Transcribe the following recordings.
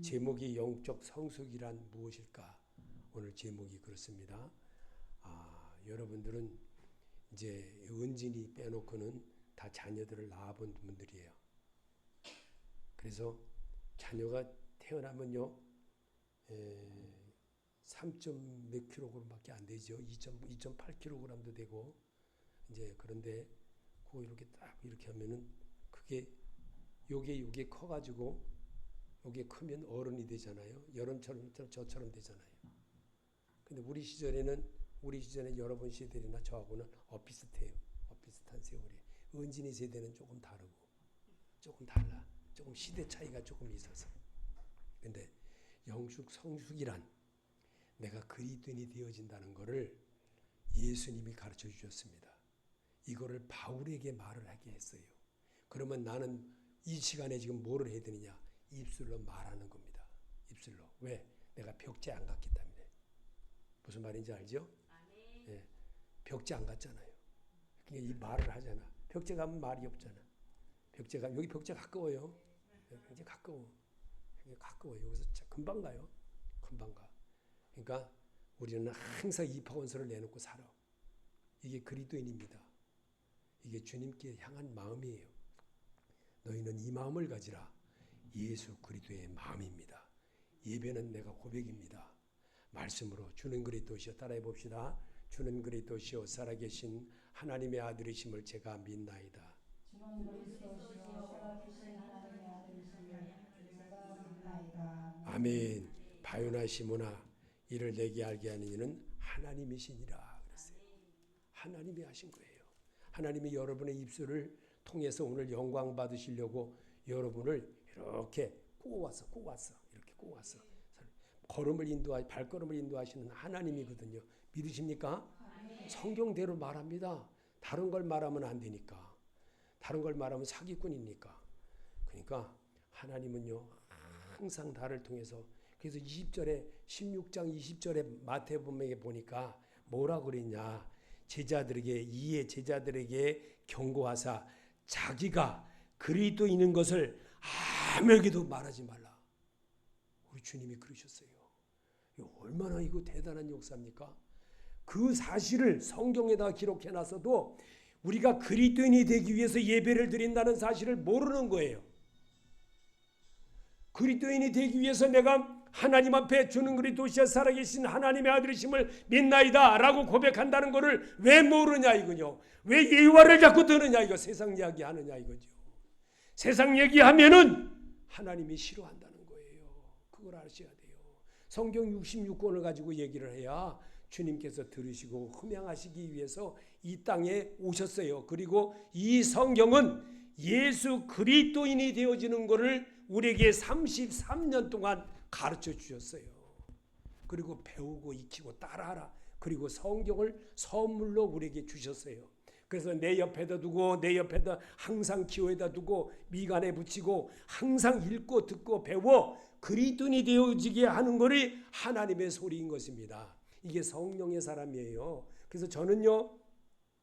제목이 영적 성숙이란 무엇일까? 오늘 제목이 그렇습니다. 여러분들은 이제 은진이 빼놓고는 다 자녀들을 낳아본 분들이에요. 그래서 자녀가 태어나면요 3. 몇 kg밖에 안 되죠. 2.8kg도 되고 이제 그런데 그거 이렇게 딱 이렇게 하면은 그게 요게 커가지고 요게 크면 어른이 되잖아요. 여름처럼 저처럼 되잖아요. 근데 우리 시절에 여러분 세대나 저하고는 비슷해요. 비슷한 세월이. 은진이 세대는 조금 다르고 조금 달라. 조금 시대 차이가 조금 있어서. 근데 영적 성숙이란 내가 그리스도인이 되어진다는 것을 예수님이 가르쳐 주셨습니다. 이거를 바울에게 말을 하게 했어요. 그러면 나는 이 시간에 지금 뭐를 해야 되느냐? 입술로 말하는 겁니다. 입술로. 왜? 내가 벽제 안 갔기 때문에. 무슨 말인지 알죠? 예, 벽제 안 갔잖아요. 그러니까 이 말을 하잖아. 벽제 가면 말이 없잖아. 여기 벽제 가까워요. 굉장히 가까워. 여기서 금방 가요. 금방 가. 그러니까 우리는 항상 입학원서를 내놓고 살아. 이게 그리스도인입니다. 이게 주님께 향한 마음이에요. 너희는 이 마음을 가지라. 예수 그리스도의 마음입니다. 예배는 내가 고백입니다. 말씀으로 주는 그리스도시여 따라해 봅시다. 주는 그리스도시여 살아계신 하나님의 아들이심을 제가 믿나이다. 주는 그리스도시여 살아계신 하나님의 아들이심을 제가 믿나이다. 아멘. 바요나 시모나 이를 내게 알게 하는 이는 하나님이시니라 그랬어요. 하나님이 하신 거예요. 하나님이 여러분의 입술을 통해서 오늘 영광 받으시려고 여러분을 이렇게 꼬았어. 이렇게 꼬았어. 발걸음을 인도하시는 하나님이거든요. 믿으십니까? 성경대로 말합니다. 다른 걸 말하면 안 되니까. 다른 걸 말하면 사기꾼이니까. 그러니까 하나님은요 항상 나를 통해서. 그래서 16장 20절에 마태복음에 보니까 뭐라 그랬냐. 제자들에게 경고하사 자기가 그리스도인인 것을 아무에게도 말하지 말라. 우리 주님이 그러셨어요. 얼마나 이거 대단한 역사입니까? 그 사실을 성경에다 기록해놨어도 우리가 그리스도인이 되기 위해서 예배를 드린다는 사실을 모르는 거예요. 그리스도인이 되기 위해서 내가 하나님 앞에 주는 그리스도시여 살아계신 하나님의 아들이심을 믿나이다 라고 고백한다는 것을 왜 모르냐 이거죠. 왜 예화를 자꾸 드느냐 이거. 세상 이야기 하느냐 이거죠. 세상 얘기하면은 하나님이 싫어한다는 거예요. 그걸 아셔야 돼요. 성경 66권을 가지고 얘기를 해야 주님께서 들으시고 흠양하시기 위해서 이 땅에 오셨어요. 그리고 이 성경은 예수 그리스도인이 되어지는 것을 우리에게 33년 동안 가르쳐 주셨어요. 그리고 배우고 익히고 따라하라. 그리고 성경을 선물로 우리에게 주셨어요. 그래서 내 옆에다 두고 내 옆에다 항상 기호에다 두고 미간에 붙이고 항상 읽고 듣고 배워 그리스도인이 되어지게 하는 것이 하나님의 소리인 것입니다. 이게 성령의 사람이에요. 그래서 저는요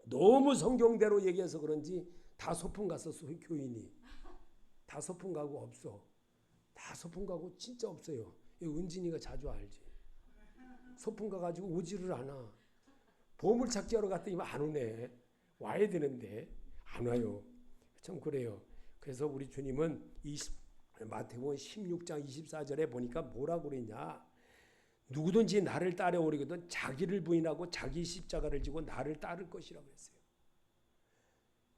너무 성경대로 얘기해서 그런지 다 소풍 갔었어요. 교인이 다 소풍 가고 없어. 다 소풍 가고 진짜 없어요. 은진이가 자주 알지. 소풍 가가지고 오지를 않아. 보물찾기 하러 갔더니 안 오네. 와야 되는데 안 와요. 참 그래요. 그래서 우리 주님은 마태복음 16장 24절에 보니까 뭐라고 그랬냐. 누구든지 나를 따라오려거든 자기를 부인하고 자기 십자가를 지고 나를 따를 것이라고 했어요.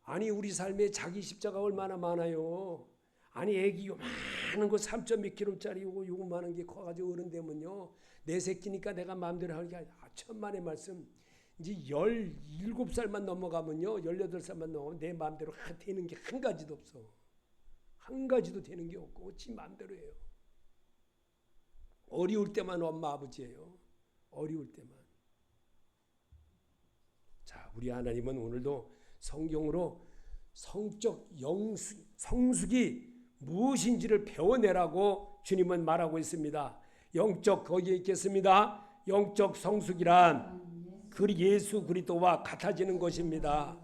아니 우리 삶에 자기 십자가 얼마나 많아요. 아니 애기 요만한 거 3.몇 kg짜리 요만한 게 커가지고 어른 되면요. 내 새끼니까 내가 마음대로 하는 게 아니라 천만의 말씀. 이제 17살만 넘어가면요. 18살만 넘어가면 내 마음대로 되는 게 한 가지도 없어. 한 가지도 되는 게 없고 지 마음대로 해요. 어려울 때만 엄마 아버지예요. 어려울 때만. 자, 우리 하나님은 오늘도 성경으로 성적 성숙이 무엇인지를 배워내라고 주님은 말하고 있습니다. 영적 거기에 있겠습니다. 영적 성숙이란 예수 그리스도와 같아지는 것입니다.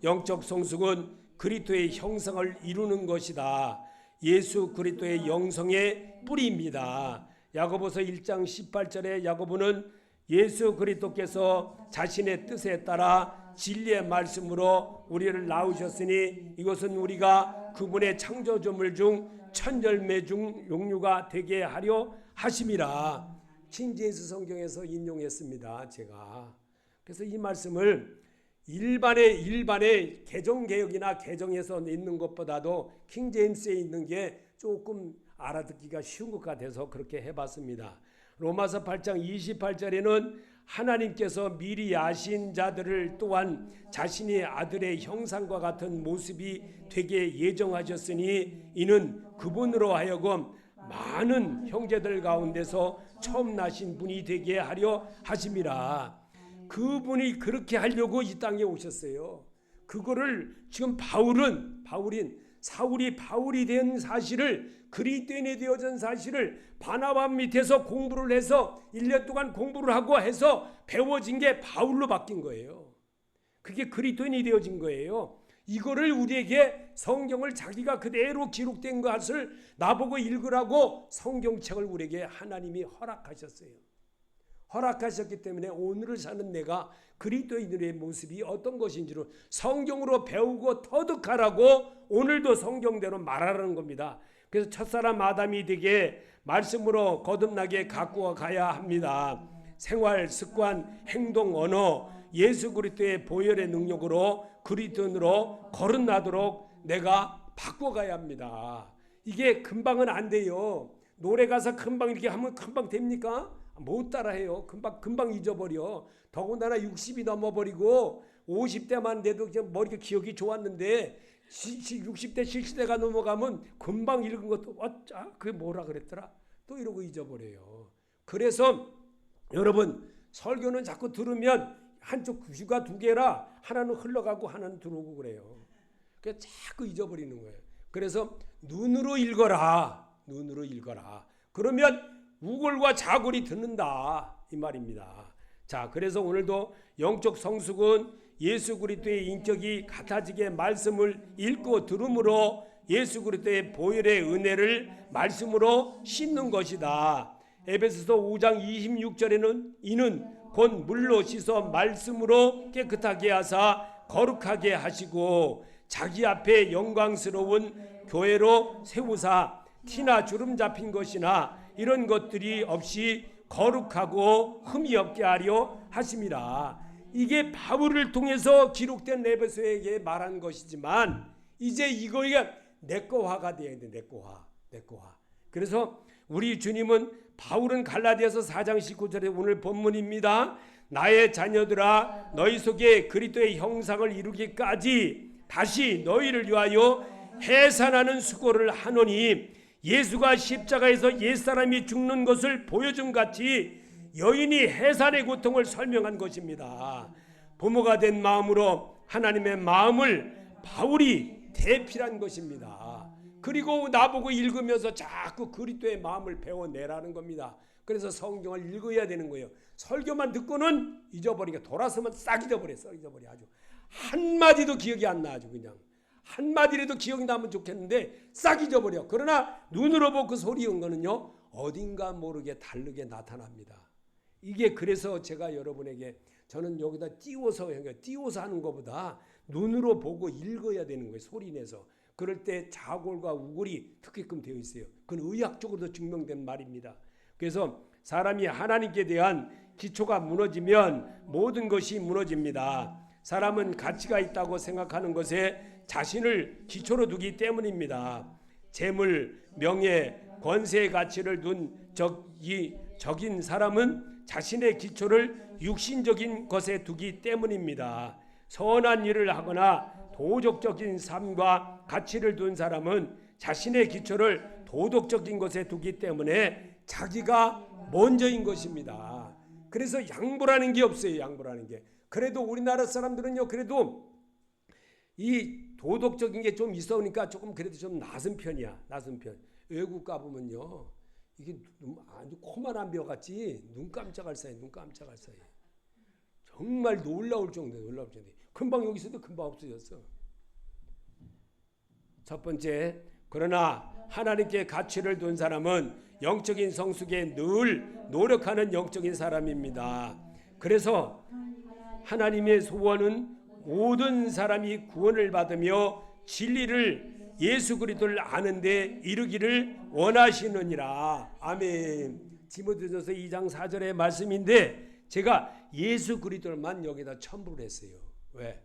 영적 성숙은 그리스도의 형상을 이루는 것이다. 예수 그리스도의 영성의 뿌리입니다. 야고보서 1장 18절에 야고보는 예수 그리스도께서 자신의 뜻에 따라 진리의 말씀으로 우리를 낳으셨으니 이것은 우리가 그분의 창조조물 중 천열매 중 용류가 되게 하려 하심이라. 킹제임스 성경에서 인용했습니다. 제가 그래서 이 말씀을 일반의 개정개혁이나 개정에서 있는 것보다도 킹제임스에 있는 게 조금 알아듣기가 쉬운 것 같아서 그렇게 해봤습니다. 로마서 8장 28절에는 하나님께서 미리 아신 자들을 또한 자신의 아들의 형상과 같은 모습이 되게 예정하셨으니 이는 그분으로 하여금 많은 형제들 가운데서 처음 나신 분이 되게 하려 하심이라. 그분이 그렇게 하려고 이 땅에 오셨어요. 그거를 지금 사울이 바울이 된 사실을, 그리스도인이 되어진 사실을 바나바 밑에서 공부를 해서 1년 동안 공부를 하고 해서 배워진 게 바울로 바뀐 거예요. 그게 그리스도인이 되어진 거예요. 이거를 우리에게 성경을 자기가 그대로 기록된 것을 나보고 읽으라고 성경책을 우리에게 하나님이 허락하셨어요. 허락하셨기 때문에 오늘을 사는 내가 그리스도인의 모습이 어떤 것인지를 성경으로 배우고 터득하라고 오늘도 성경대로 말하라는 겁니다. 그래서 첫사람 아담이 되게 말씀으로 거듭나게 가꾸어 가야 합니다. 생활, 습관, 행동, 언어, 예수 그리스도의 보혈의 능력으로 그리스도인으로 거듭나도록 내가 바꿔가야 합니다. 이게 금방은 안 돼요. 노래 가사 금방 이렇게 하면 금방 됩니까? 못 따라해요. 금방 잊어버려. 더군다나 60이 넘어버리고 50대만 돼도 머리가 기억이 좋았는데 60대 70대가 넘어가면 금방 읽은 것도 그게 뭐라 그랬더라 또 이러고 잊어버려요. 그래서 여러분 설교는 자꾸 들으면 한쪽 귀가 두 개라 하나는 흘러가고 하나는 들어오고 그래요. 그래서 자꾸 잊어버리는 거예요. 그래서 눈으로 읽어라. 그러면 우골과 자골이 듣는다 이 말입니다. 자, 그래서 오늘도 영적 성숙은 예수 그리스도의 인격이 같아지게 말씀을 읽고 들음으로 예수 그리스도의 보혈의 은혜를 말씀으로 씻는 것이다. 에베소서 5장 26절에는 이는 곧 물로 씻어 말씀으로 깨끗하게 하사 거룩하게 하시고 자기 앞에 영광스러운 교회로 세우사 티나 주름 잡힌 것이나 이런 것들이 없이 거룩하고 흠이 없게 하려 하심이라. 이게 바울을 통해서 기록된 에베소에게 말한 것이지만 이제 이거가 내꺼화가 돼야 돼. 내꺼화. 그래서 우리 주님은 바울은 갈라디아서 4장 19절에 오늘 본문입니다. 나의 자녀들아 너희 속에 그리스도의 형상을 이루기까지 다시 너희를 위하여 해산하는 수고를 하노니 예수가 십자가에서 옛사람이 죽는 것을 보여준 같이 여인이 해산의 고통을 설명한 것입니다. 부모가 된 마음으로 하나님의 마음을 바울이 대필한 것입니다. 그리고 나보고 읽으면서 자꾸 그리스도의 마음을 배워내라는 겁니다. 그래서 성경을 읽어야 되는 거예요. 설교만 듣고는 잊어버리니까 돌아서면 싹 잊어버려 아주 한마디도 기억이 안 나. 아주 그냥 한마디라도 기억이 나면 좋겠는데 싹 잊어버려. 그러나 눈으로 보고 소리한 거는요 어딘가 모르게 다르게 나타납니다. 이게 그래서 제가 여러분에게 저는 여기다 띄워서 하는 것보다 눈으로 보고 읽어야 되는 거예요. 소리내서. 그럴 때 자골과 우골이 특게끔 되어 있어요. 그건 의학적으로도 증명된 말입니다. 그래서 사람이 하나님께 대한 기초가 무너지면 모든 것이 무너집니다. 사람은 가치가 있다고 생각하는 것에 자신을 기초로 두기 때문입니다. 재물, 명예, 권세의 가치를 둔 적인 사람은 자신의 기초를 육신적인 것에 두기 때문입니다. 선한 일을 하거나 도덕적인 삶과 가치를 둔 사람은 자신의 기초를 도덕적인 것에 두기 때문에 자기가 먼저인 것입니다. 그래서 양보라는 게 없어요. 양보라는 게. 그래도 우리나라 사람들은요. 그래도 이 도덕적인 게 좀 있으니까 조금 그래도 좀 낮은 편이야. 낮은 편. 외국 가보면요. 이게 아주 코만한 벼 같지 눈 깜짝할 사이. 정말 놀라울 정도예요. 금방 여기 있어도 금방 없어졌어. 첫 번째, 그러나 하나님께 가치를 둔 사람은 영적인 성숙에 늘 노력하는 영적인 사람입니다. 그래서 하나님의 소원은 모든 사람이 구원을 받으며 진리를 예수 그리스도를 아는 데 이르기를 원하시느니라. 아멘. 디모데전서 2장 4절의 말씀인데 제가 예수 그리스도만 여기다 첨부를 했어요. 왜?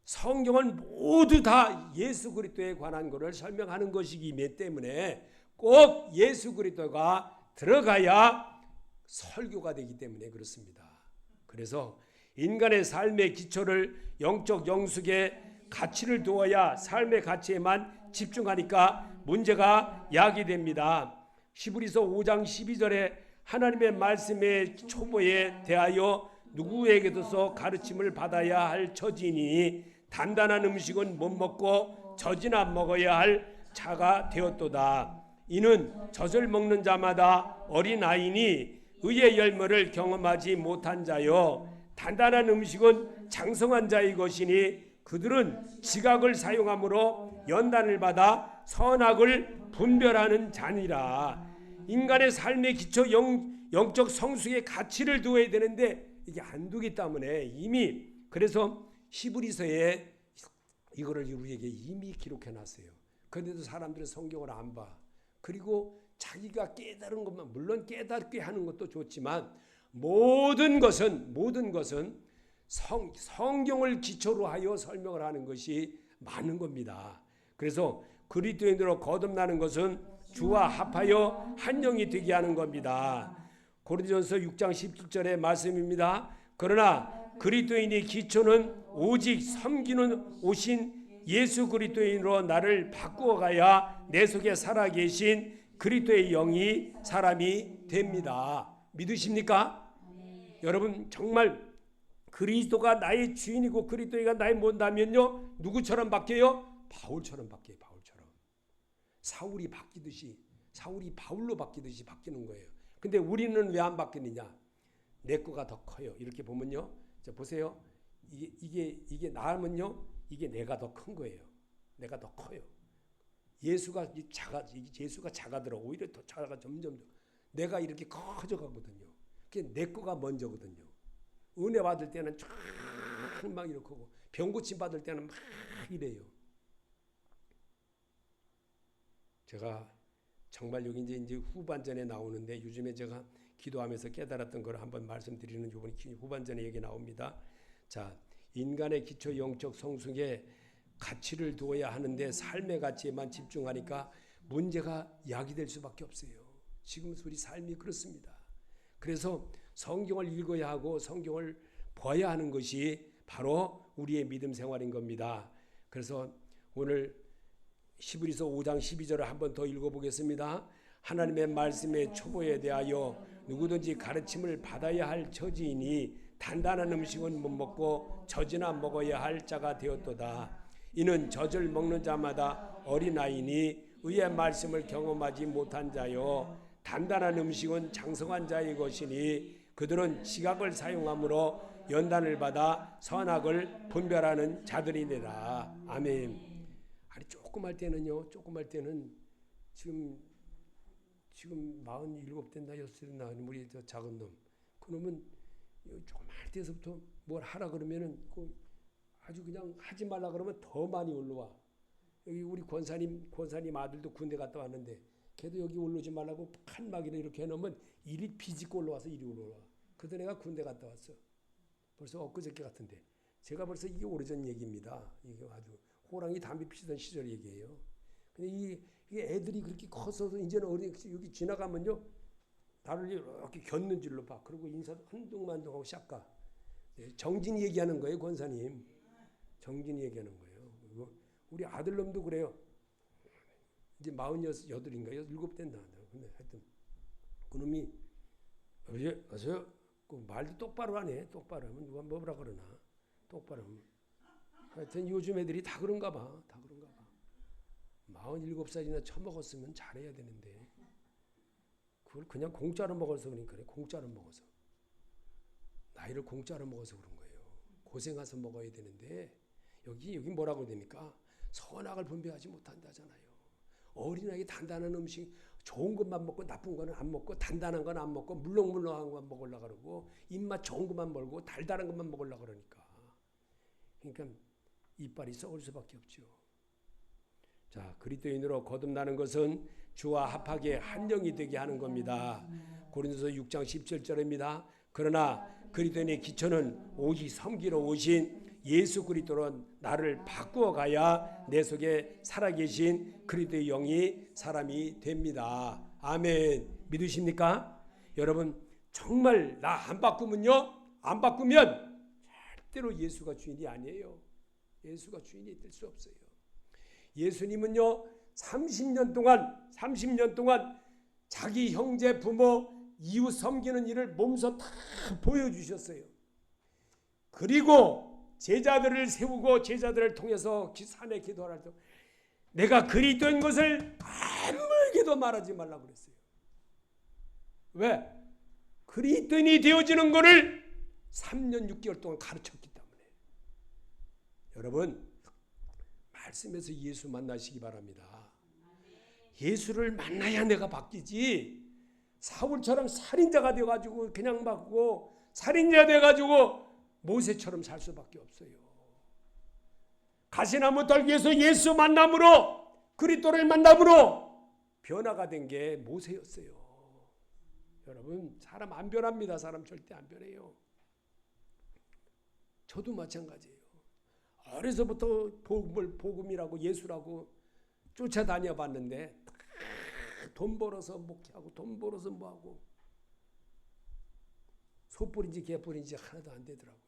성경은 모두 다 예수 그리스도에 관한 것을 설명하는 것이기 때문에 꼭 예수 그리스도가 들어가야 설교가 되기 때문에 그렇습니다. 그래서 인간의 삶의 기초를 영적 영숙의 가치를 두어야 삶의 가치에만 집중하니까 문제가 야기됩니다. 히브리서 5장 12절에 하나님의 말씀의 초보에 대하여 누구에게도서 가르침을 받아야 할 처지니 단단한 음식은 못 먹고 젖이나 먹어야 할 자가 되었도다. 이는 젖을 먹는 자마다 어린아이니 의의 열매를 경험하지 못한 자요 단단한 음식은 장성한 자의 것이니 그들은 지각을 사용함으로 연단을 받아 선악을 분별하는 자니라. 인간의 삶의 기초 영적 성숙의 가치를 두어야 되는데 이게 안 두기 때문에 이미 그래서 히브리서에 이거를 우리에게 이미 기록해 놨어요. 그런데도 사람들은 성경을 안 봐. 그리고 자기가 깨달은 것만 물론 깨닫게 하는 것도 좋지만 모든 것은 성경을 기초로 하여 설명을 하는 것이 많은 겁니다. 그래서 그리스도인으로 거듭나는 것은 주와 합하여 한 영이 되게 하는 겁니다. 고린도전서 6장 17절의 말씀입니다. 그러나 그리스도인의 기초는 오직 섬기는 오신 예수 그리스도인으로 나를 바꾸어 가야 내 속에 살아계신 그리스도의 영이 사람이 됩니다. 믿으십니까? 여러분 정말 그리스도가 나의 주인이고 그리스도가 나의 뭔다면요 누구처럼 바뀌어요? 바울처럼 바뀌어요. 바울처럼. 사울이 바뀌듯이 사울이 바울로 바뀌듯이 바뀌는 거예요. 근데 우리는 왜 안 바뀌느냐? 내 거가 더 커요. 이렇게 보면요. 자 보세요. 이게 나면요. 이게 내가 더 큰 거예요. 내가 더 커요. 예수가 작아들어. 오히려 더 작아 점점 내가 이렇게 커져 가거든요. 그게 내 거가 먼저거든요. 은혜 받을 때는 막 이렇게 하고 병 고침 받을 때는 막 이래요. 제가 정말 여기 이제 후반전에 나오는데 요즘에 제가 기도하면서 깨달았던 걸 한번 말씀드리는 이번 후반전에 얘기 나옵니다. 자, 인간의 기초 영적 성숙에 가치를 두어야 하는데 삶의 가치에만 집중하니까 문제가 야기될 수밖에 없어요. 지금 우리 삶이 그렇습니다. 그래서 성경을 읽어야 하고 성경을 봐야 하는 것이 바로 우리의 믿음 생활인 겁니다. 그래서 오늘 히브리서 5장 12절을 한번 더 읽어보겠습니다. 하나님의 말씀의 초보에 대하여 누구든지 가르침을 받아야 할 처지이니 단단한 음식은 못 먹고 젖이나 먹어야 할 자가 되었도다. 이는 젖을 먹는 자마다 어린아이니 의의 말씀을 경험하지 못한 자요 단단한 음식은 장성한 자의 것이니 그들은 지각을 사용함으로 연단을 받아 선악을 분별하는 자들이니라. 아멘. 아니 조그만 때는 지금 47 됐나 6 됐나 우리 저 작은 놈. 그놈은 조그만 때서부터 뭘 하라 그러면은 아주 그냥 하지 말라 그러면 더 많이 올라와. 여기 우리 권사님 아들도 군대 갔다 왔는데 걔도 여기 올라오지 말라고 칸막이를 이렇게 해놓으면 이리 비집고 올라와서 이리 올라와. 그때 내가 군대 갔다 왔어. 벌써 엊그저께 같은데. 제가 벌써 이게 오래전 얘기입니다. 이게 아주 호랑이 담배 피우던 시절 얘기예요. 근데 이게 애들이 그렇게 커서 이제는 여기 지나가면요. 나를 이렇게 곁는 줄로 봐. 그리고 인사도 한동만동하고 샷가. 정진이 얘기하는 거예요, 권사님. 정진이 얘기하는 거예요. 그리고 우리 아들놈도 그래요. 이제 48인가 7 됐나. 근데 하여튼 그놈이 어서요. 그 말도 똑바로 하네. 똑바로 하면 누가 뭐라 그러나. 똑바로 하면. 하여튼 요즘 애들이 다 그런가 봐. 47살이나 처먹었으면 잘해야 되는데 그걸 그냥 공짜로 먹어서 그러니까 그래. 공짜로 먹어서. 나이를 공짜로 먹어서 그런 거예요. 고생해서 먹어야 되는데 여기 뭐라고 됩니까? 선악을 분별하지 못한다잖아요. 어린아이 단단한 음식, 좋은 것만 먹고 나쁜 거는 안 먹고 단단한 건 안 먹고 물렁물렁한 것만 먹으려고 그러고 입맛 좋은 것만 먹고 달달한 것만 먹으려고 그러니까. 그러니까 이빨이 썩을 수밖에 없죠. 자, 그리스도인으로 거듭나는 것은 주와 합하게 한 영이 되게 하는 겁니다. 고린도서 6장 17절입니다. 그러나 그리스도인의 기초는 오직 섬기러 오신 예수 그리스도로 나를 바꾸어 가야 내 속에 살아계신 그리스도의 영이 사람이 됩니다. 아멘. 믿으십니까? 여러분 정말 나 안 바꾸면요, 안 바꾸면 절대로 예수가 주인이 아니에요. 예수가 주인이 될 수 없어요. 예수님은요 30년 동안 자기 형제 부모 이웃 섬기는 일을 몸소 다 보여주셨어요. 그리고 제자들을 세우고 제자들을 통해서 산에 기도할 때 내가 그리스도인 것을 아무에게도 말하지 말라고 그랬어요. 왜? 그리스도인이 되어지는 것을 3년 6개월 동안 가르쳤기 때문에. 여러분 말씀에서 예수 만나시기 바랍니다. 예수를 만나야 내가 바뀌지. 사울처럼 살인자가 되어가지고 그냥 받고 살인자 돼가지고 모세처럼 살 수밖에 없어요. 가시나무 떨기에서 예수 만남으로 그리스도를 만남으로 변화가 된 게 모세였어요. 여러분 사람 안 변합니다. 사람 절대 안 변해요. 저도 마찬가지예요. 어려서부터 복음이라고 예수라고 쫓아다녀 봤는데 돈 벌어서 목회하고 돈 벌어서 뭐하고 소뿔인지 개뿔인지 하나도 안 되더라고요.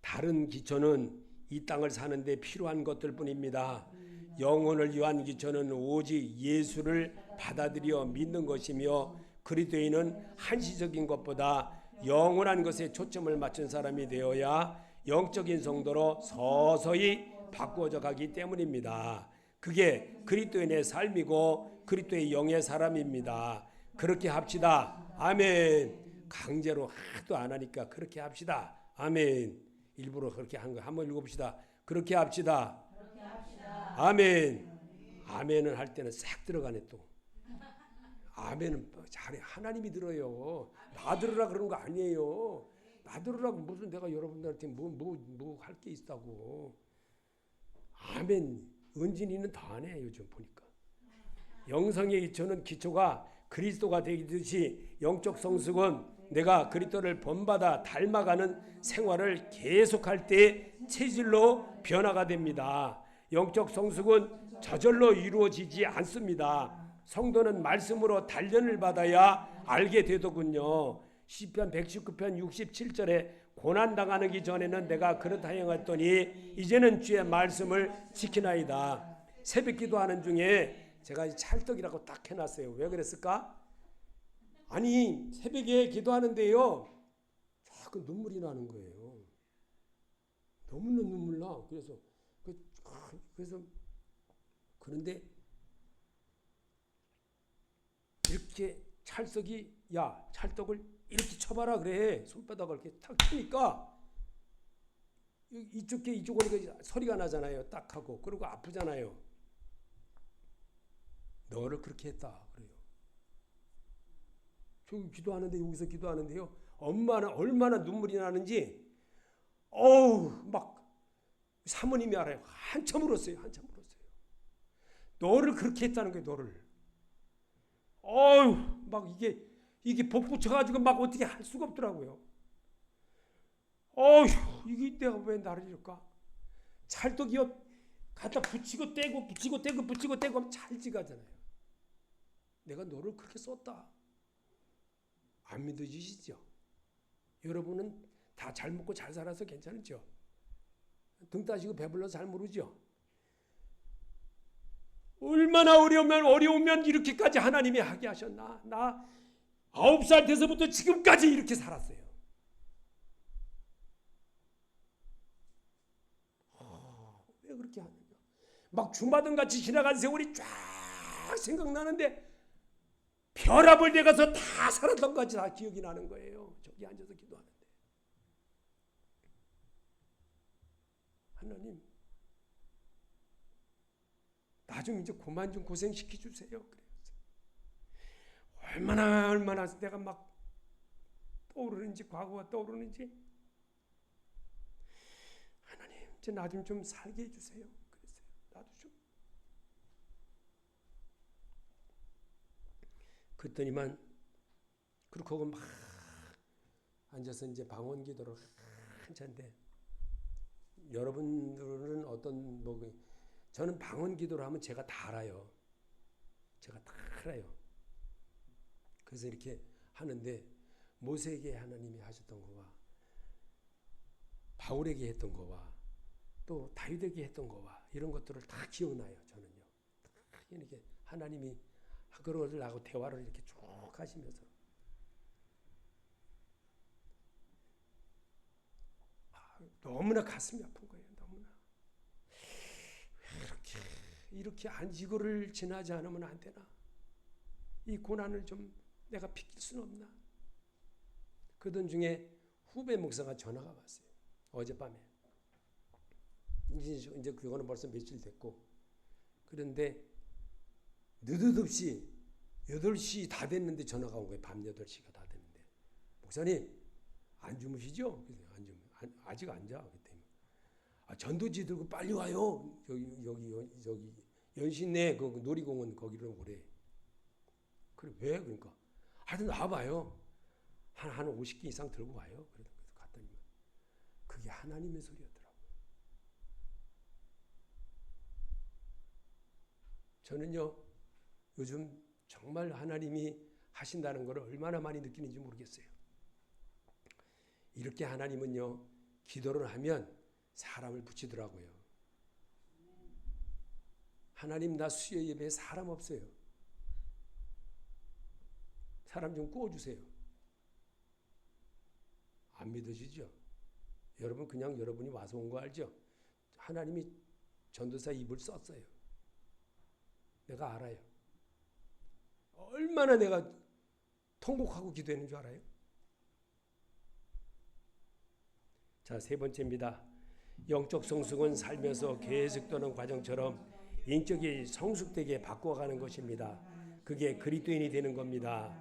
다른 기초는 이 땅을 사는데 필요한 것들 뿐입니다. 영혼을 위한 기초는 오직 예수를 받아들여 믿는 것이며 그리스도인은 한시적인 것보다 영원한 것에 초점을 맞춘 사람이 되어야 영적인 성도로 서서히 바꾸어져 가기 때문입니다. 그게 그리스도인의 삶이고 그리스도의 영의 사람입니다. 그렇게 합시다. 아멘. 강제로 하도 안 하니까 그렇게 합시다. 아멘. 일부러 그렇게 한 거 한번 읽어봅시다. 그렇게 합시다. 아멘. 아멘을 할 때는 싹 들어가네 또. 아멘은 잘해. 하나님이 들어요. 나 들으라 그러는 거 아니에요. 나 들으라고 무슨 내가 여러분들한테 뭐 할 게 있다고. 아멘. 은진이는 더 안 해 요즘 보니까. 영성의 기초는 기초가 그리스도가 되듯이 영적 성숙은 내가 그리스도를 본받아 닮아가는 생활을 계속할 때 체질로 변화가 됩니다. 영적 성숙은 저절로 이루어지지 않습니다. 성도는 말씀으로 단련을 받아야 알게 되더군요. 시편 119편 67절에 고난당하기 전에는 내가 그렇다 행했더니 이제는 주의 말씀을 지키나이다. 새벽 기도하는 중에 제가 찰떡이라고 딱 해놨어요. 왜 그랬을까? 아니 새벽에 기도하는데요 자꾸 눈물이 나는 거예요. 너무나 눈물 나. 그래서 그런데 이렇게 찰떡이 야 찰떡을 이렇게 쳐봐라 그래. 손바닥을 이렇게 탁 치니까 이쪽 오니까 소리가 나잖아요. 딱 하고 그리고 아프잖아요. 너를 그렇게 했다 그래요. 저 기도하는데 여기서 기도하는데요. 얼마나 눈물이 나는지 막 사모님이 알아요. 한참 울었어요. 너를 그렇게 했다는 거예요. 너를. 막 이게 복 붙여가지고 막 어떻게 할 수가 없더라고요. 이게 내가 왜 나를 이럴까? 찰떡이요. 갖다 붙이고 떼고 붙이고 떼고 붙이고 떼고 하면 찰지가잖아요. 내가 너를 그렇게 썼다. 안 믿어지시죠? 여러분은 다 잘 먹고 잘 살아서 괜찮죠? 등 따시고 배불러서 잘 모르죠? 얼마나 어려우면 이렇게까지 하나님이 하게 하셨나? 나 9살 돼서부터 지금까지 이렇게 살았어요. 왜 그렇게 하느냐? 막 주마등같이 지나간 세월이 쫙 생각나는데 혈압을 내가서 다 살았던 것이 다 기억이 나는 거예요. 저기 앉아서 기도하는데. 하나님 나 좀 이제 그만 좀 고생시켜 주세요. 그래서 얼마나 내가 막 떠오르는지, 과거가 떠오르는지, 하나님 이제 나 좀 살게 해주세요. 그랬어요. 나도 좀. 그랬더니만 그렇게 하고 막 앉아서 이제 방언 기도를 한차인데, 여러분들은 어떤 저는 방언 기도를 하면 제가 다 알아요. 제가 다 알아요. 그래서 이렇게 하는데 모세에게 하나님이 하셨던 거와 바울에게 했던 거와 또 다윗에게 했던 거와 이런 것들을 다 기억나요. 저는요. 이렇게 하나님이 그런 것을 하고 대화를 이렇게 쭉 하시면서 너무나 가슴이 아픈 거예요. 너무나. 이렇게 이거를 지나지 않으면 안 되나? 이 고난을 좀 내가 비킬 수는 없나? 그러던 중에 후배 목사가 전화가 왔어요. 어젯밤에. 이제 그거는 벌써 며칠 됐고. 그런데 느닷없이 8시 다 됐는데 전화가 온 거예요. 밤 8시가 다 됐는데. 목사님, 안 주무시죠? 아직 안 자. 그때. 전도지 들고 빨리 와요. 여기 연신내 그 놀이공원 거기로 오래. 그래 왜? 그러니까 하여튼 나와봐요. 한 50개 이상 들고 와요. 그래서 갔더니 그게 하나님의 소리였더라고요. 저는요 요즘 정말 하나님이 하신다는 걸 얼마나 많이 느끼는지 모르겠어요. 이렇게 하나님은요 기도를 하면 사람을 붙이더라고요. 하나님 나 수요 예배에 사람 없어요. 사람 좀 구워주세요. 안 믿어지죠? 여러분 그냥 여러분이 와서 온 거 알죠? 하나님이 전도사 입을 썼어요. 내가 알아요. 얼마나 내가 통곡하고 기도했는 줄 알아요? 자, 3번째입니다. 영적 성숙은 살면서 계속되는 과정처럼 인격이 성숙되게 바꿔가는 것입니다. 그게 그리스도인이 되는 겁니다.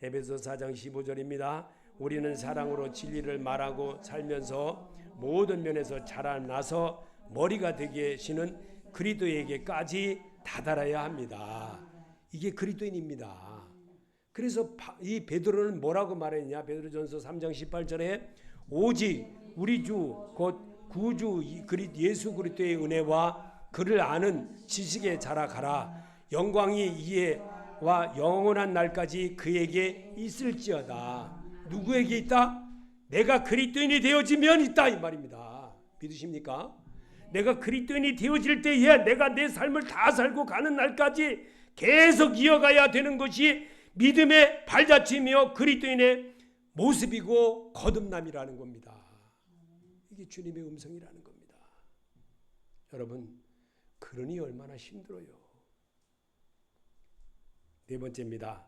에베소 4장 15절입니다. 우리는 사랑으로 진리를 말하고 살면서 모든 면에서 자라나서 머리가 되게 하시는 그리스도에게까지 다다라야 합니다. 이게 그리스도인입니다. 그래서 이 베드로는 뭐라고 말했냐? 베드로전서 3장 18절에 오직 우리 주 곧 구주 예수 그리스도의 은혜와 그를 아는 지식에 자라가라. 영광이 이해와 영원한 날까지 그에게 있을지어다. 누구에게 있다? 내가 그리스도인이 되어지면 있다 이 말입니다. 믿으십니까? 내가 그리스도인이 되어질 때에 내가 내 삶을 다 살고 가는 날까지 계속 이어가야 되는 것이 믿음의 발자취며 그리스도인의 모습이고 거듭남이라는 겁니다. 이게 주님의 음성이라는 겁니다. 여러분, 그러니 얼마나 힘들어요. 4번째입니다.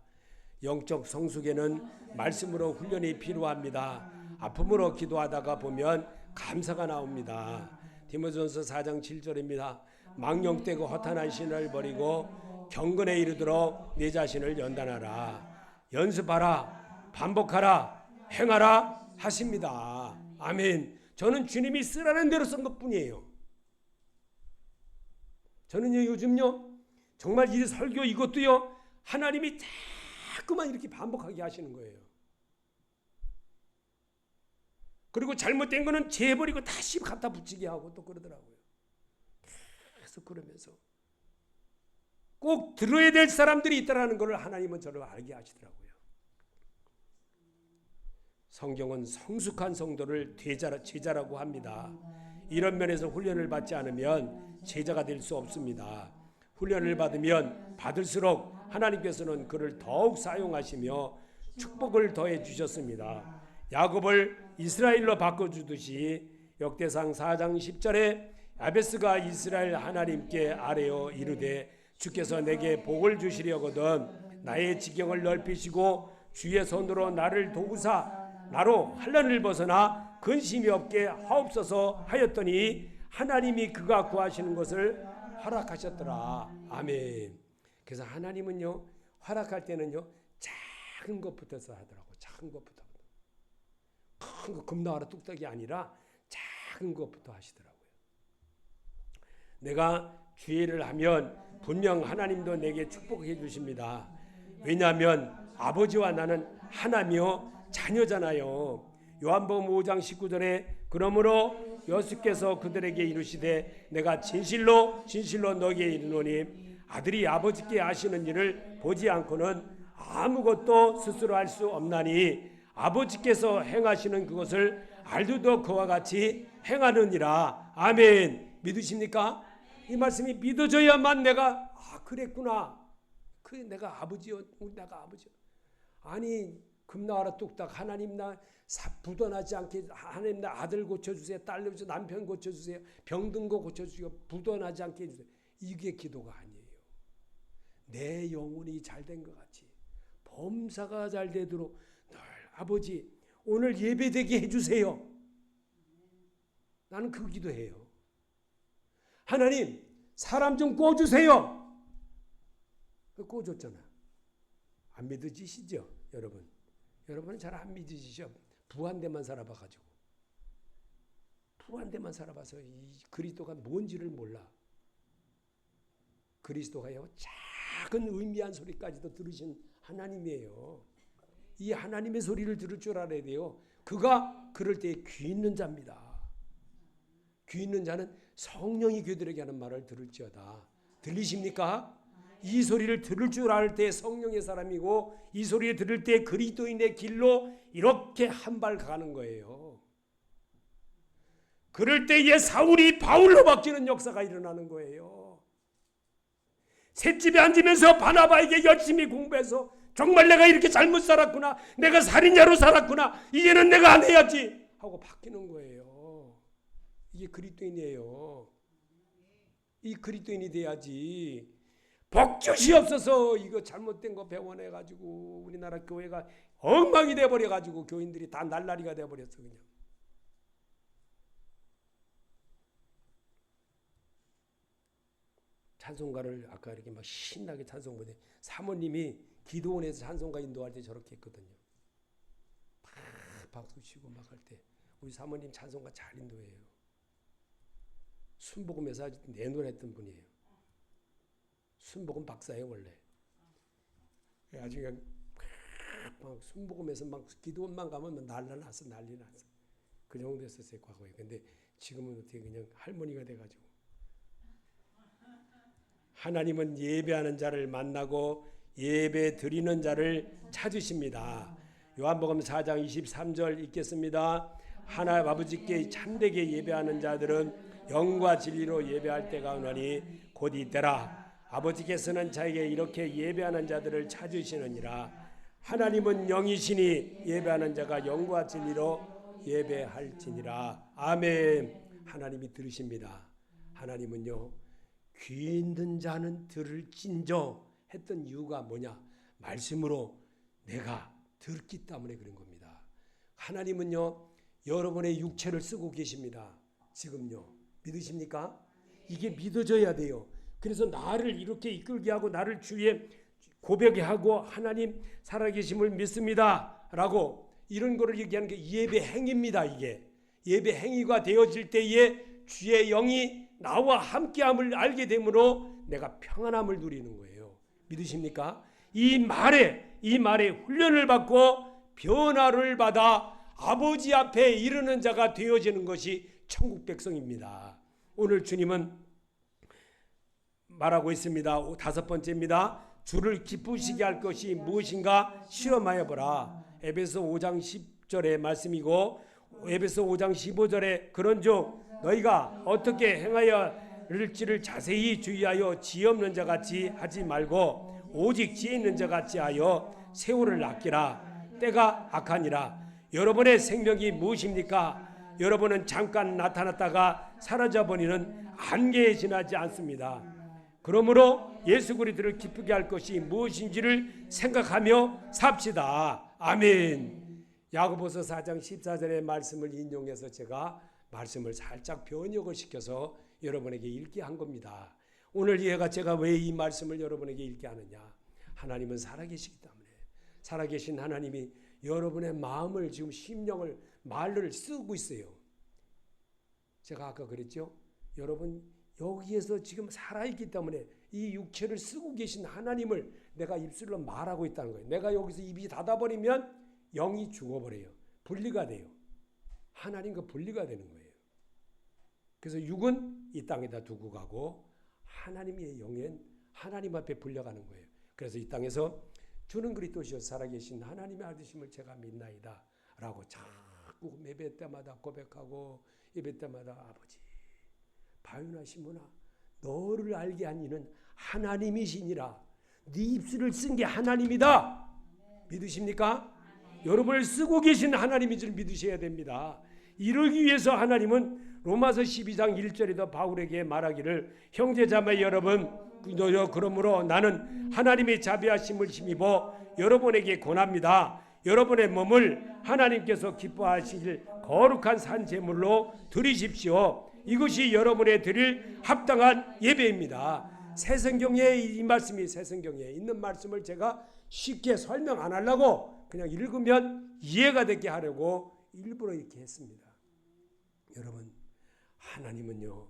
영적 성숙에는 말씀으로 훈련이 필요합니다. 아픔으로 기도하다가 보면 감사가 나옵니다. 디모데전서 4장 7절입니다. 망령되고 허탄한 신을 버리고 경건에 이르도록 내 자신을 연단하라. 연습하라. 반복하라. 행하라 하십니다. 아멘. 저는 주님이 쓰라는 대로 쓴 것뿐이에요. 저는요 요즘요 정말 이 설교 이것도요 하나님이 자꾸만 이렇게 반복하게 하시는 거예요. 그리고 잘못된 거는 재버리고 다시 갖다 붙이게 하고 또 그러더라고요. 계속 그러면서 꼭 들어야 될 사람들이 있다라는 걸 하나님은 저를 알게 하시더라고요. 성경은 성숙한 성도를 제자라고 합니다. 이런 면에서 훈련을 받지 않으면 제자가 될 수 없습니다. 훈련을 받으면 받을수록 하나님께서는 그를 더욱 사용하시며 축복을 더해 주셨습니다. 야곱을 이스라엘로 바꿔주듯이 역대상 4장 10절에 야베스가 이스라엘 하나님께 아뢰어 이르되 주께서 내게 복을 주시려거든 나의 지경을 넓히시고 주의 손으로 나를 도우사 나로 환난을 벗어나 근심이 없게 하옵소서 하였더니 하나님이 그가 구하시는 것을 허락하셨더라. 아멘. 그래서 하나님은요, 허락할 때는요, 작은 것부터서 하더라고. 작은 것부터. 큰 거 금나와라 뚝딱이 아니라 작은 것부터 하시더라고요. 내가 죄를 하면 분명 하나님도 내게 축복해 주십니다. 왜냐하면 아버지와 나는 하나며 자녀잖아요. 요한복음 5장 19절에 그러므로 예수께서 그들에게 이르시되 내가 진실로 너희에게 이르노니 아들이 아버지께 하시는 일을 보지 않고는 아무것도 스스로 할 수 없나니 아버지께서 행하시는 그것을 알도도 그와 같이 행하느니라. 아멘. 믿으십니까? 이 말씀이 믿어져야만 내가 그랬구나. 내가 아버지요. 내가 아버지요. 아니 금나와라 뚝딱 하나님 나 부도나지 않게 하나님 나 아들 고쳐주세요. 딸 고쳐주세요. 남편 고쳐주세요. 병든 거 고쳐주세요. 부도나지 않게 해주세요. 이게 기도가 아니에요. 내 영혼이 잘된 것 같이 범사가 잘 되도록 늘 아버지 오늘 예배되게 해주세요. 나는 그 기도해요. 하나님 사람 좀 꿔주세요. 꿔줬잖아. 안 믿어지시죠 여러분? 여러분은 잘 안 믿으시죠? 부한 데만 살아봐가지고 부한 데만 살아봐서 이 그리스도가 뭔지를 몰라. 그리스도가요 작은 의미한 소리까지도 들으신 하나님이에요. 이 하나님의 소리를 들을 줄 알아야 돼요. 그가 그럴 때 귀 있는 자입니다. 귀 있는 자는 성령이 그들에게 하는 말을 들을지어다. 들리십니까? 이 소리를 들을 줄 알 때 성령의 사람이고 이 소리를 들을 때 그리스도인의 길로 이렇게 한 발 가는 거예요. 그럴 때에 사울이 바울로 바뀌는 역사가 일어나는 거예요. 셋집에 앉으면서 바나바에게 열심히 공부해서 정말 내가 이렇게 잘못 살았구나. 내가 살인자로 살았구나. 이제는 내가 안 해야지 하고 바뀌는 거예요. 이게 그리스도인이에요. 이 그리스도인이 돼야지. 복주시옵소서 이거 잘못된 거 배워내가지고 우리나라 교회가 엉망이 돼버려가지고 교인들이 다 날라리가 돼버렸어. 그냥 찬송가를 아까 이렇게 막 신나게 찬송 보내 사모님이 기도원에서 찬송가 인도할 때 저렇게 했거든요. 막 박수 치고 막 할 때 우리 사모님 찬송가 잘 인도해요. 순복음에서 아주 내노랬던 분이에요. 순복음 박사예요 원래. 아주 그냥 막 순복음에서 막 기도원만 가면 난리 났어. 그 정도 했었어요 과거에. 근데 지금은 어떻게 그냥 할머니가 돼가지고. 하나님은 예배하는 자를 만나고 예배 드리는 자를 찾으십니다. 요한복음 4장 23절 읽겠습니다. 하나님 아버지께 참되게 예배하는 자들은 영과 진리로 예배할 때가 오나니 곧 이때라. 아버지께서는 자에게 이렇게 예배하는 자들을 찾으시느니라. 하나님은 영이시니 예배하는 자가 영과 진리로 예배할지니라. 아멘. 하나님이 들으십니다. 하나님은요 귀 있는 자는 들을진저 했던 이유가 뭐냐? 말씀으로 내가 듣기 때문에 그런 겁니다. 하나님은요 여러분의 육체를 쓰고 계십니다. 지금요 믿으십니까? 이게 믿어져야 돼요. 그래서 나를 이렇게 이끌게 하고 나를 주위에 고백해 하고 하나님 살아계심을 믿습니다 라고 이런 거를 얘기하는 게 예배 행위입니다. 이게 예배 행위가 되어질 때에 주의 영이 나와 함께함을 알게 되므로 내가 평안함을 누리는 거예요. 믿으십니까? 이 말에 훈련을 받고 변화를 받아 아버지 앞에 이르는 자가 되어지는 것이 천국 백성입니다. 오늘 주님은 말하고 있습니다. 다섯 번째입니다. 주를 기쁘시게 할 것이 무엇인가 시험하여 보라. 에베소 5장 10절의 말씀이고 에베소 5장 15절에 그런즉 너희가 어떻게 행하여 할지를 자세히 주의하여 지혜 없는 자같이 하지 말고 오직 지혜 있는 자같이 하여 세월을 아끼라. 때가 악하니라. 여러분의 생명이 무엇입니까? 여러분은 잠깐 나타났다가 사라져버리는 안개에 지나지 않습니다. 그러므로 예수 그리스도를 기쁘게 할 것이 무엇인지를 생각하며 삽시다. 아멘. 야고보서 4장 14절의 말씀을 인용해서 제가 말씀을 살짝 번역을 시켜서 여러분에게 읽게 한 겁니다. 오늘 제가 왜 이 말씀을 여러분에게 읽게 하느냐? 하나님은 살아계시기 때문에. 살아계신 하나님이 여러분의 마음을 지금 심령을 말을 쓰고 있어요. 제가 아까 그랬죠? 여러분 여기에서 지금 살아있기 때문에 이 육체를 쓰고 계신 하나님을 내가 입술로 말하고 있다는 거예요. 내가 여기서 입이 닫아버리면 영이 죽어버려요. 분리가 돼요. 하나님과 분리가 되는 거예요. 그래서 육은 이 땅에다 두고 가고 하나님의 영은 하나님 앞에 불려가는 거예요. 그래서 이 땅에서 주는 그리스도시여 살아계신 하나님의 아드심을 제가 믿나이다 라고 자꾸 예배 때마다 고백하고 예배 때마다 아버지 바요나 시모나 너를 알게 한 이는 하나님이시니라. 네 입술을 쓴 게 하나님이다. 믿으십니까? 여러분을 쓰고 계신 하나님인 줄 믿으셔야 됩니다. 이러기 위해서 하나님은 로마서 12장 1절에도 바울에게 말하기를 형제자매 여러분 그러므로 나는 하나님의 자비하심을 힘입어 여러분에게 권합니다. 여러분의 몸을 하나님께서 기뻐하시길 거룩한 산 제물로 드리십시오. 이것이 여러분의 드릴 합당한 예배입니다. 새 성경에 이 말씀이 새 성경에 있는 말씀을 제가 쉽게 설명 안 하려고 그냥 읽으면 이해가 되게 하려고 일부러 이렇게 했습니다. 여러분 하나님은요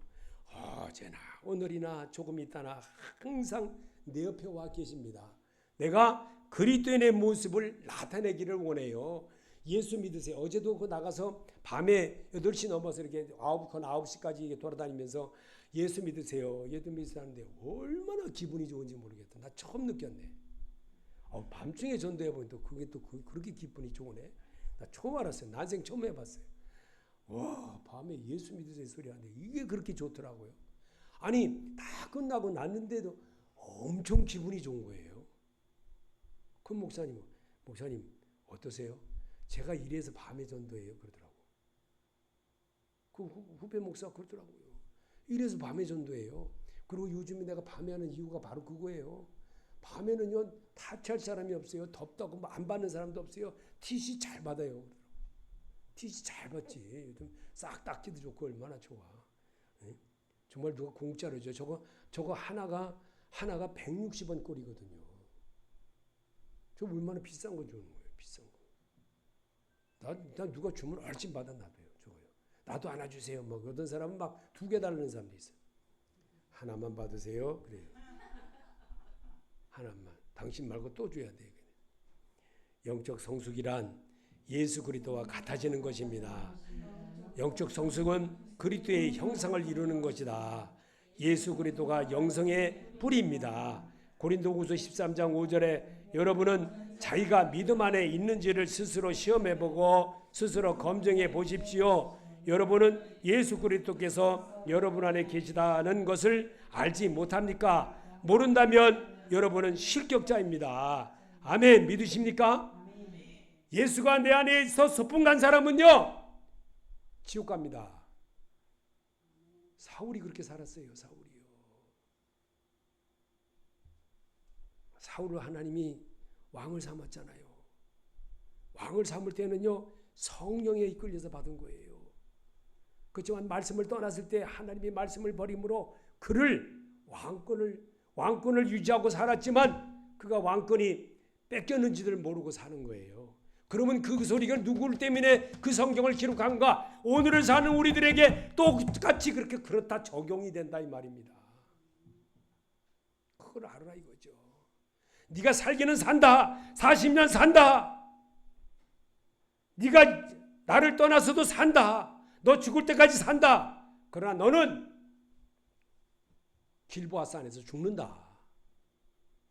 어제나 오늘이나 조금 있다나 항상 내 옆에 와 계십니다. 내가 그리스도인의 모습을 나타내기를 원해요. 예수 믿으세요. 어제도 그 나가서 밤에 8시 넘어서 이렇게 9시까지 돌아다니면서 예수 믿으세요. 예수 믿으세요 하는데 얼마나 기분이 좋은지 모르겠다. 나 처음 느꼈네. 밤중에 전도해보니까 그게 또 그렇게 기분이 좋으네. 나 처음 알았어요. 난생 처음 해봤어요. 와, 밤에 예수 믿으세요 소리 하는데 이게 그렇게 좋더라고요. 아니 다 끝나고 났는데도 엄청 기분이 좋은 거예요. 그 목사님 어떠세요? 제가 이래서 밤에 전도해요 그러더라고. 그 후배 목사 그러더라고요. 이래서 밤에 전도해요. 그리고 요즘에 내가 밤에 하는 이유가 바로 그거예요. 밤에는요 타치할 사람이 없어요. 덥다고 안 받는 사람도 없어요. 티시 잘 받아요. 티시 잘 받지. 요즘 싹 닦기도 좋고 얼마나 좋아. 네? 정말 누가 공짜로 줘. 저거 하나가 160원 꼴이거든요. 저 얼마나 비싼 거 주는 거예요. 비싼 거. 나 누가 주면 얼씬 받아 놔둬요. 저거요. 나도 하나 주세요. 뭐 어떤 사람은 막 2개 달라는 사람도 있어요. 하나만 받으세요. 그래요. 하나만. 당신 말고 또 줘야 돼. 영적 성숙이란 예수 그리스도와 같아지는 것입니다. 영적 성숙은 그리스도의 형상을 이루는 것이다. 예수 그리스도가 영성의 뿌리입니다. 고린도후서 13장 5절에 여러분은 자기가 믿음 안에 있는지를 스스로 시험해보고 스스로 검증해 보십시오. 여러분은 예수 그리스도께서 여러분 안에 계시다는 것을 알지 못합니까? 모른다면 여러분은 실격자입니다. 아멘. 믿으십니까? 예수가 내 안에 있어 소풍 간 사람은요 지옥 갑니다. 사울이 그렇게 살았어요. 사울을 하나님이 왕을 삼았잖아요. 왕을 삼을 때는요 성령에 이끌려서 받은 거예요. 그렇지만 말씀을 떠났을 때 하나님의 말씀을 버림으로 그를 왕권을 유지하고 살았지만 그가 왕권이 뺏겼는지를 모르고 사는 거예요. 그러면 그 소리가 누구 때문에 그 성경을 기록한가? 오늘을 사는 우리들에게 똑같이 그렇다 적용이 된다 이 말입니다. 그걸 알아라 이거죠. 네가 살기는 산다. 40년 산다. 네가 나를 떠나서도 산다. 너 죽을 때까지 산다. 그러나 너는 길보아 산에서 죽는다.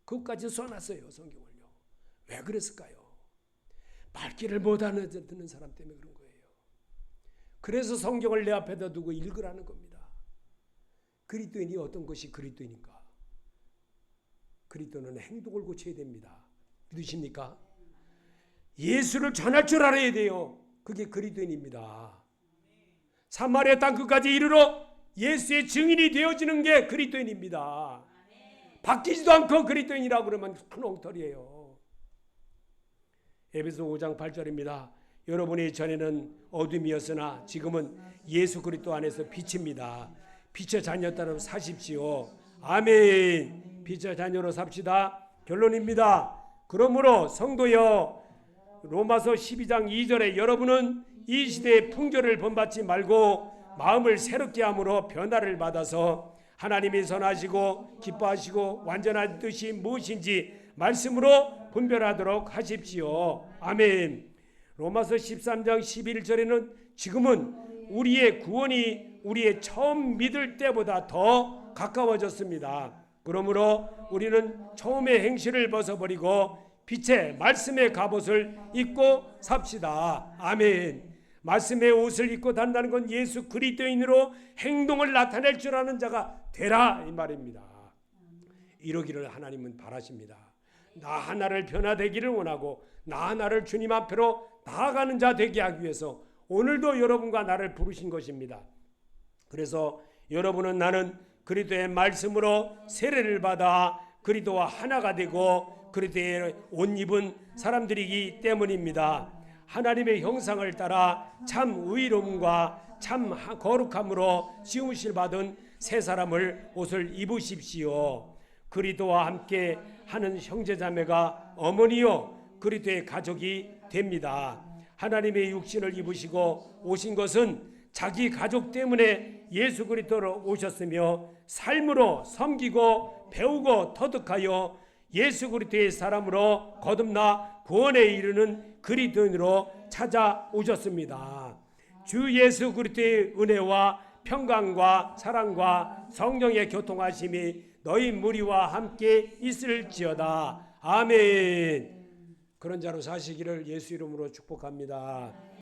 그것까지 써놨어요 성경을요. 왜 그랬을까요? 말귀를 못 알아듣는 사람 때문에 그런 거예요. 그래서 성경을 내 앞에다 두고 읽으라는 겁니다. 그리스도인이 어떤 것이 그리스도인인가? 그리스도는 행동을 고쳐야 됩니다. 믿으십니까? 예수를 전할 줄 알아야 돼요. 그게 그리스도인입니다. 사마리아 땅 끝까지 이르러 예수의 증인이 되어지는 게 그리스도인입니다. 바뀌지도 않고 그리스도인이라고 그러면 큰 엉터리예요. 에베소 5장 8절입니다. 여러분이 전에는 어둠이었으나 지금은 예수 그리스도 안에서 빛입니다. 빛의 자녀 따라 사십시오. 아멘. 빛의 자녀로 삽시다. 결론입니다. 그러므로 성도여, 로마서 12장 2절에 여러분은 이 시대의 풍조를 본받지 말고 마음을 새롭게 함으로 변화를 받아서 하나님이 선하시고 기뻐하시고 완전한 뜻이 무엇인지 말씀으로 분별하도록 하십시오. 아멘. 로마서 13장 11절에는 지금은 우리의 구원이 우리의 처음 믿을 때보다 더 가까워졌습니다. 그러므로 우리는 처음의 행실을 벗어버리고 빛의 말씀의 갑옷을 입고 삽시다. 아멘. 말씀의 옷을 입고 단다는 건 예수 그리스도인으로 행동을 나타낼 줄 아는 자가 되라 이 말입니다. 이러기를 하나님은 바라십니다. 나 하나를 변화되기를 원하고 나 하나를 주님 앞으로 나아가는 자 되게 하기 위해서 오늘도 여러분과 나를 부르신 것입니다. 그래서 여러분은 나는 그리스도의 말씀으로 세례를 받아 그리스도와 하나가 되고 그리스도의 옷 입은 사람들이기 때문입니다. 하나님의 형상을 따라 참 의로움과 참 거룩함으로 지으실 받은 새 사람을 옷을 입으십시오. 그리스도와 함께 하는 형제자매가 어머니요 그리스도의 가족이 됩니다. 하나님의 육신을 입으시고 오신 것은 자기 가족 때문에 예수 그리스도로 오셨으며 삶으로 섬기고 배우고 터득하여 예수 그리스도의 사람으로 거듭나 구원에 이르는 그리스도인으로 찾아오셨습니다. 주 예수 그리스도의 은혜와 평강과 사랑과 성령의 교통하심이 너희 무리와 함께 있을지어다. 아멘. 그런 자로 사시기를 예수 이름으로 축복합니다.